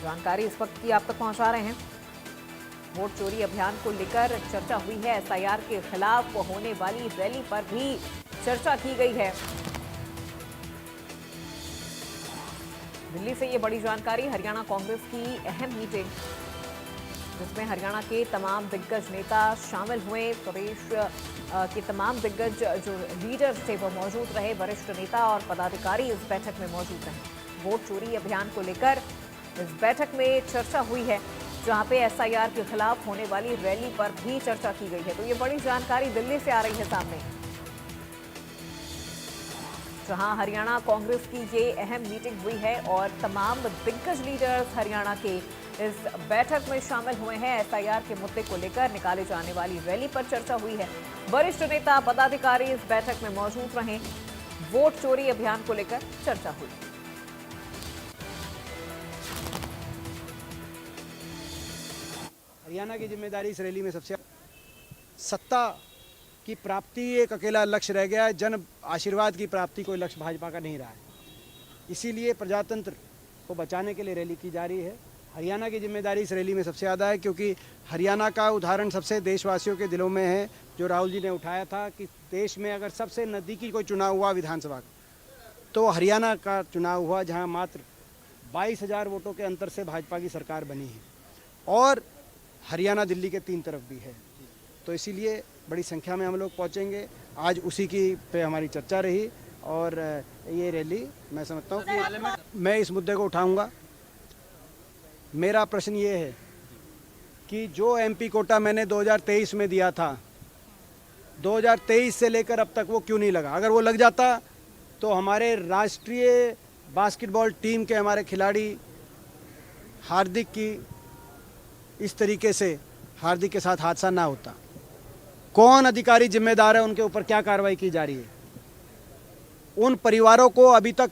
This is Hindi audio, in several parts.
जानकारी इस वक्त की आप तक पहुंचा रहे हैं। वोट चोरी अभियान को लेकर चर्चा हुई है। एसआईआर के खिलाफ होने वाली रैली पर भी चर्चा की गई है। दिल्ली से ये बड़ी जानकारी, हरियाणा कांग्रेस की अहम मीटिंग जिसमें हरियाणा के तमाम दिग्गज नेता शामिल हुए। प्रदेश के तमाम दिग्गज जो लीडर्स थे वो मौजूद रहे। वरिष्ठ नेता और पदाधिकारी इस बैठक में मौजूद रहे। वोट चोरी अभियान को लेकर इस बैठक में चर्चा हुई है, जहां पे एसआईआर के खिलाफ होने वाली रैली पर भी चर्चा की गई है। तो ये बड़ी जानकारी दिल्ली से आ रही है सामने, जहां हरियाणा कांग्रेस की ये अहम मीटिंग हुई है और तमाम दिग्गज लीडर्स हरियाणा के इस बैठक में शामिल हुए हैं। एसआईआर के मुद्दे को लेकर निकाले जाने वाली रैली पर चर्चा हुई है। वरिष्ठ नेता पदाधिकारी इस बैठक में मौजूद रहे। वोट चोरी अभियान को लेकर चर्चा हुई। हरियाणा की जिम्मेदारी इस रैली में सबसे सत्ता की प्राप्ति एक अकेला लक्ष्य रह गया है। जन आशीर्वाद की प्राप्ति कोई लक्ष्य भाजपा का नहीं रहा है। इसीलिए प्रजातंत्र को बचाने के लिए रैली की जा रही है। हरियाणा की जिम्मेदारी इस रैली में सबसे ज़्यादा है, क्योंकि हरियाणा का उदाहरण सबसे देशवासियों के दिलों में है, जो राहुल जी ने उठाया था कि देश में अगर सबसे नज़दीकी कोई चुनाव हुआ विधानसभा का, तो हरियाणा का चुनाव हुआ, जहां मात्र 22,000 वोटों के अंतर से भाजपा की सरकार बनी है। और हरियाणा दिल्ली के 3 तरफ भी है, तो इसीलिए बड़ी संख्या में हम लोग पहुंचेंगे। आज उसी की पे हमारी चर्चा रही और ये रैली मैं समझता हूँ कि मैं इस मुद्दे को उठाऊंगा। मेरा प्रश्न ये है कि जो एमपी कोटा मैंने 2023 में दिया था, 2023 से लेकर अब तक वो क्यों नहीं लगा? अगर वो लग जाता तो हमारे राष्ट्रीय बास्केटबॉल टीम के हमारे खिलाड़ी हार्दिक की इस तरीके से हार्दिक के साथ हादसा ना होता। कौन अधिकारी जिम्मेदार है, उनके ऊपर क्या कार्रवाई की जा रही है? उन परिवारों को अभी तक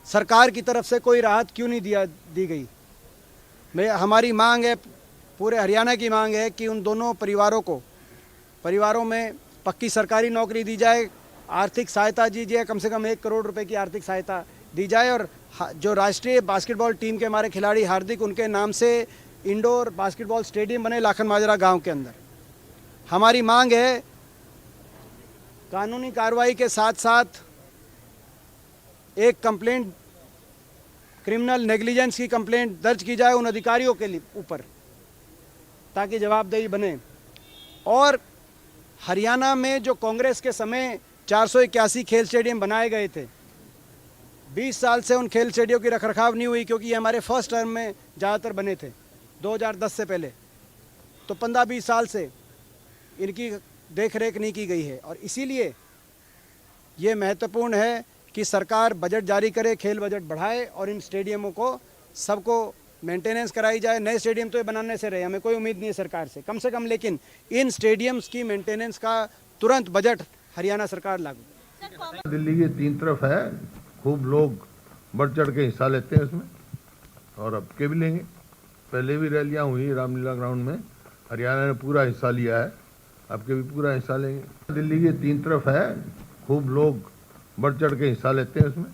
सरकार की तरफ से कोई राहत क्यों नहीं दी गई? हमारी मांग है, पूरे हरियाणा की मांग है कि उन दोनों परिवारों में पक्की सरकारी नौकरी दी जाए, आर्थिक सहायता दीजिए, कम से कम 1 करोड़ रुपए की आर्थिक सहायता दी जाए। और जो राष्ट्रीय बास्केटबॉल टीम के हमारे खिलाड़ी हार्दिक, उनके नाम से इंडोर बास्केटबॉल स्टेडियम बने लाखन माजरा गांव के अंदर। हमारी मांग है कानूनी कार्रवाई के साथ साथ एक कंप्लेंट, क्रिमिनल नेग्लिजेंस की कंप्लेंट दर्ज की जाए उन अधिकारियों के ऊपर, ताकि जवाबदेही बने। और हरियाणा में जो कांग्रेस के समय 481 खेल स्टेडियम बनाए गए थे, 20 साल से उन खेल स्टेडियम की रखरखाव नहीं हुई, क्योंकि ये हमारे फर्स्ट टर्म में ज़्यादातर बने थे 2010 से पहले। तो 15-20 साल से इनकी देख रेख नहीं की गई है। और इसीलिए ये महत्वपूर्ण है कि सरकार बजट जारी करे, खेल बजट बढ़ाए और इन स्टेडियमों को सबको मेंटेनेंस कराई जाए। नए स्टेडियम तो ये बनाने से रहे, हमें कोई उम्मीद नहीं है सरकार से, कम लेकिन इन स्टेडियम्स की मेंटेनेंस का तुरंत बजट हरियाणा सरकार लागू। दिल्ली के 3 तरफ है, खूब लोग बढ़ चढ़ के हिस्सा लेते हैं इसमें और अब के भी लेंगे। पहले भी रैलियां हुई रामलीला ग्राउंड में, हरियाणा ने पूरा हिस्सा लिया है, अब के भी पूरा हिस्सा लेंगे। दिल्ली के 3 तरफ है, खूब लोग बढ़ चढ़ के हिस्सा लेते हैं इसमें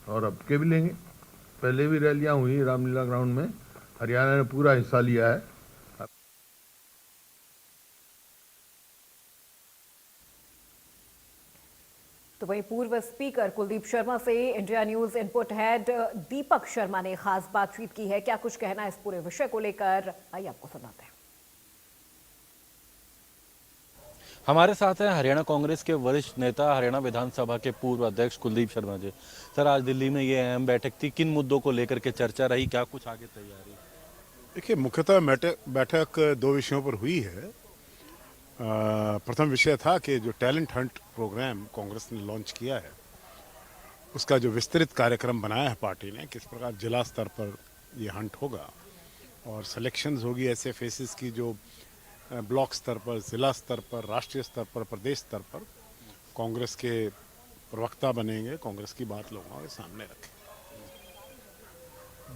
और अब के भी लेंगे। पहले भी रैलियां हुई रामलीला ग्राउंड में, हरियाणा ने पूरा हिस्सा लिया है। तो वहीं पूर्व स्पीकर कुलदीप शर्मा से India news input head Deepak Sharma ने खास बातचीत की है। क्या कुछ कहना है इस पूरे विषय को लेकर, आइए आपको सुनाते हैं। हमारे साथ हैं हरियाणा कांग्रेस के वरिष्ठ नेता, हरियाणा विधानसभा के पूर्व अध्यक्ष कुलदीप शर्मा जी। सर, आज दिल्ली में ये अहम बैठक थी, किन मुद्दों को लेकर के चर्चा रही, क्या कुछ आगे तैयारी? देखिए, मुख्यतः बैठक 2 विषयों पर हुई है। प्रथम विषय था कि जो टैलेंट हंट प्रोग्राम कांग्रेस ने लॉन्च किया है, उसका जो विस्तृत कार्यक्रम बनाया है पार्टी ने, किस प्रकार जिला स्तर पर ये हंट होगा और सिलेक्शंस होगी ऐसे फेसेस की जो ब्लॉक स्तर पर, जिला स्तर पर, राष्ट्रीय स्तर पर, प्रदेश स्तर पर कांग्रेस के प्रवक्ता बनेंगे, कांग्रेस की बात लोगों के सामने रखें।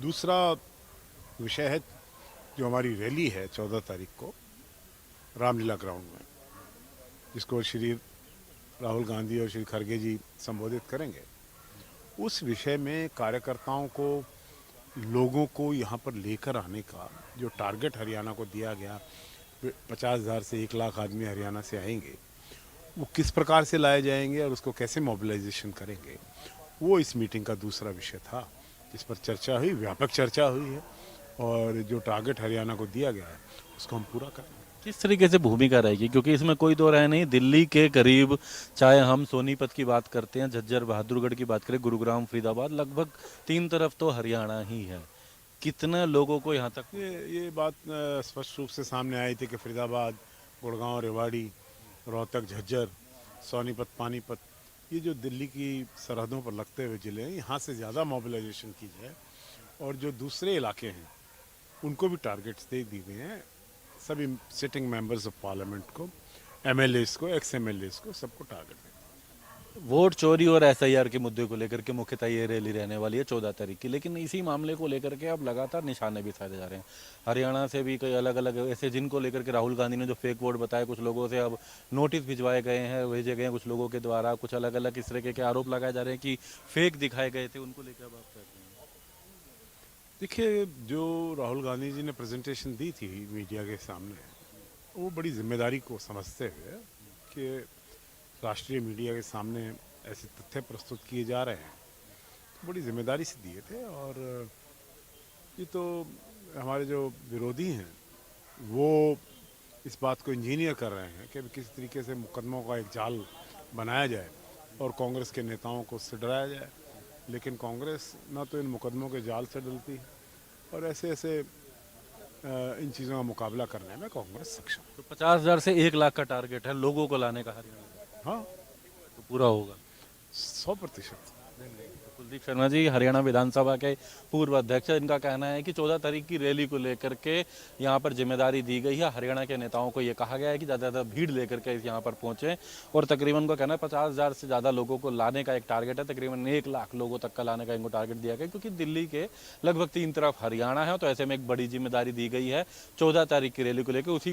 दूसरा विषय है जो हमारी रैली है 14 तारीख को रामलीला ग्राउंड में, जिसको श्री राहुल गांधी और श्री खड़गे जी संबोधित करेंगे। उस विषय में कार्यकर्ताओं को लोगों को यहाँ पर लेकर आने का जो टारगेट हरियाणा को दिया गया, 50,000 से 1 लाख आदमी हरियाणा से आएंगे, वो किस प्रकार से लाए जाएंगे और उसको कैसे मोबिलाइजेशन करेंगे, वो इस मीटिंग का दूसरा विषय था, जिस पर चर्चा हुई, व्यापक चर्चा हुई है। और जो टारगेट हरियाणा को दिया गया है उसको हम पूरा करेंगे। किस तरीके से भूमिका रहेगी, क्योंकि इसमें कोई दो राय नहीं, दिल्ली के करीब चाहे हम सोनीपत की बात करते हैं, झज्जर बहादुरगढ़ की बात करें, गुरुग्राम फरीदाबाद, लगभग 3 तरफ तो हरियाणा ही है। कितने लोगों को यहाँ तक ये बात स्पष्ट रूप से सामने आई थी कि फरीदाबाद, गुड़गांव, रेवाड़ी, रोहतक, झज्जर, सोनीपत, पानीपत, ये जो दिल्ली की सरहदों पर लगते हुए ज़िले हैं, यहाँ से ज़्यादा मोबिलाइजेशन की जाए। और जो दूसरे इलाके हैं उनको भी टारगेट्स दे दिए गए हैं, सभी सिटिंग मेंबर्स ऑफ पार्लियामेंट को, एमएलएस को, एक्स एमएलएस को, सबको टारगेट दें। वोट चोरी और एसआईआर के मुद्दे को लेकर के मुख्यतः ये रैली रहने वाली है 14 तारीख की, लेकिन इसी मामले को लेकर के अब लगातार निशाने भी साधे जा रहे हैं। हरियाणा से भी कई अलग अलग ऐसे जिनको लेकर के राहुल गांधी ने जो फेक वोट बताए, कुछ लोगों से अब नोटिस भिजवाए गए हैं, भेजे गए हैं कुछ लोगों के द्वारा, कुछ अलग अलग इस तरह के आरोप लगाए जा रहे हैं कि फेक दिखाए गए थे, उनको लेकर अब आप क्या कहेंगे? देखिए, जो राहुल गांधी जी ने प्रेजेंटेशन दी थी मीडिया के सामने, वो बड़ी जिम्मेदारी को समझते हुए कि राष्ट्रीय मीडिया के सामने ऐसे तथ्य प्रस्तुत किए जा रहे हैं, तो बड़ी जिम्मेदारी से दिए थे। और ये तो हमारे जो विरोधी हैं वो इस बात को इंजीनियर कर रहे हैं कि किस तरीके से मुकदमों का एक जाल बनाया जाए और कांग्रेस के नेताओं को उससे डराया जाए। लेकिन कांग्रेस ना तो इन मुकदमों के जाल से डरती है और ऐसे ऐसे इन चीज़ों का मुकाबला करने में कांग्रेस सक्षम है। तो 50,000 से 1 लाख का टारगेट है लोगों को लाने का हरियाणा, हाँ, तो पूरा होगा 100%। कुलदीप शर्मा जी हरियाणा विधानसभा के पूर्व अध्यक्ष हैं, इनका कहना है कि 14 तारीख की रैली को लेकर के यहाँ पर जिम्मेदारी दी गई है। हरियाणा के नेताओं को ये कहा गया है कि ज़्यादा ज़्यादा भीड़ लेकर के यहाँ पर पहुँचे और तकरीबन उनका कहना है 50,000 से ज़्यादा लोगों को लाने का एक टारगेट है, तकरीबन 1 लाख लोगों तक का लाने का इनको टारगेट दिया गया, क्योंकि दिल्ली के लगभग 3 तरफ हरियाणा है, तो ऐसे में एक बड़ी जिम्मेदारी दी गई है 14 तारीख की रैली को लेकर। उसी को